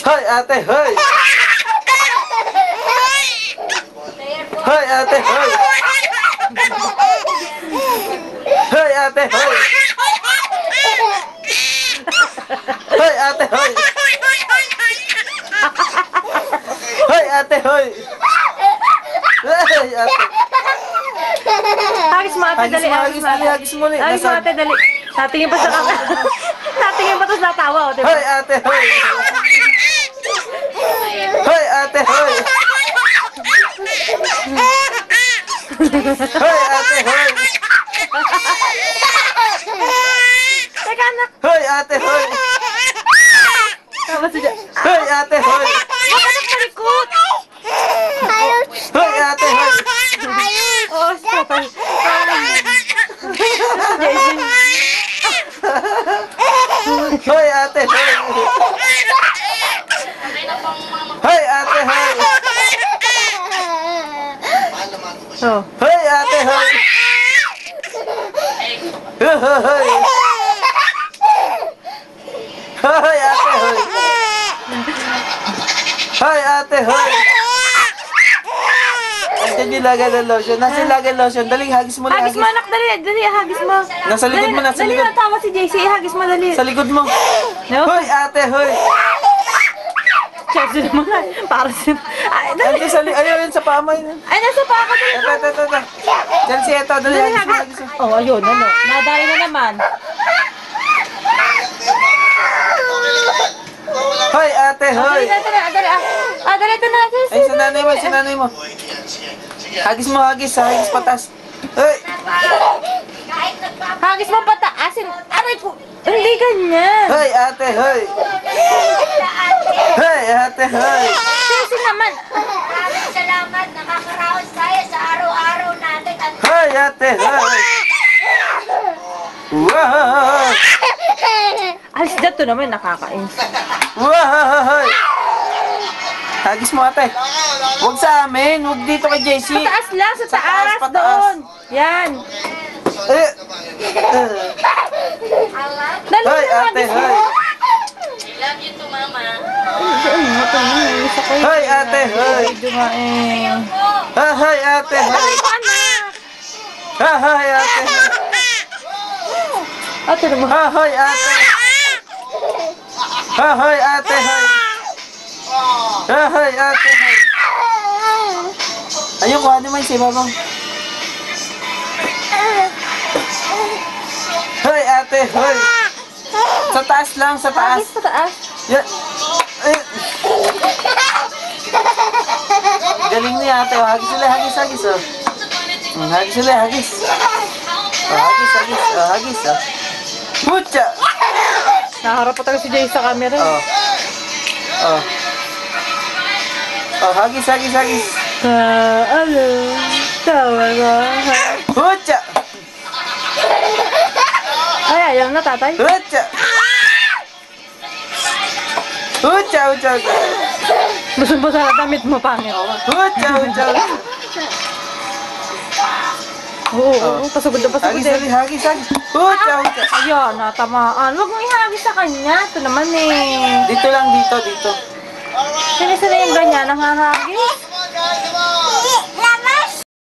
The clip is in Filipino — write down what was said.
Hoy, ate, hoy! Hoy, ate, hoy! Hoy, ate, hoy! Hoy, ate, hoy! Hoy, ate, hoy! Hoy, ate! Hagis mo ate, dali. Hagis mo, Hagis mo ate, dali. Tatingin pa sa camera. Tatingin pa tapos natawa, o, diba? Hoy, ate, hoy! Hoy, ate, hoy! Hoy, ate, hoy! Teka, anak. Hoy, ate, hoy! Tama si Jan. Hoy, ate, hoy! Huwag anak malikot. Hoy, ate, hoy! Oo, stop. Hoy, ate, hoy! Hoy, ate, hoy! Oh. Hoy, ate, hoy! Hoy! Hoy, ate, hoy! Hoy, ate, hoy! Nandiyan yung lagay ng lotion. Nasa yung lagay ng lotion. Dali, hagis mo na. Hagis mo anak, dali. Dali, hagis mo. Nasa likod mo, nasa Dali likod. na, tawa si JC. Hagis mo, dali. Sa likod mo. No? Hoy, ate, hoy! Check naman nga. Para si... Ay, dali. Ante, ayaw yun sa pamay. Ay, nasa pa ako. Dali. Ito. Diyan si Eto. Dali, Dali, hagis mo, hagis. hagis mo. Oh, ayun, ano. Nadali na naman. Hoy, ate, hoy! Dali, dali. Dali, ito na. Ay, si nanay mo. Hagis mo, hagis patas. Hoy! Hagis mo pataasin. Aray ko. Hindi ganyan. Hoy, ate, hoy! Hoy, ate, hoy! Sisi naman. Maraming salamat. Nakakaraos tayo sa araw-araw natin. At Hoy, ate, hoy! Wow! Alis dyan to naman, nakakainis. Wow! Hagis mo, ate. Huwag sa amin. Huwag dito kay JC. Sa taas lang, sa taas. pataas. Doon. Yan. Eh, Dali Hoy, na, ate, hagis mo. hoy! I love you too, Mama. Ay, ito na. Isa ko yun. Hoy, ate, hoy! Medyo nga eh. Hoy, ate, hoy! Aray ko, anak. Hoy, ate, hoy! Ate naman. Hoy, ate! Hoy, ate, hoy! Hoy, ate, hoy! Ayun, kuha naman si Babang. Hoy, ate, hoy! Sa taas lang, sa taas. Hagis sa taas. Yan. Eh. Galing ni ate. Oh. Hagis sila, hagis. Oh. Hagis sila, hagis. Oh, hagis. Oh, hagis. Oh. Pucha! Naharap pa talaga si Jay sa camera. Oh. Oh. Oh, hagis. Ano? Tawa ka. Pucha! Ay, ayaw na tatay. Pucha! Pucha! Busog-busog na damit mo, pangit. Pucha! Oo, pasugod na pasugod. Hagis. Pucha! Ayun, natamaan. Huwag mo ihagis sa kanya. Ito naman eh. Dito lang, dito. Sinisa na yung ganyan, ang hahagis.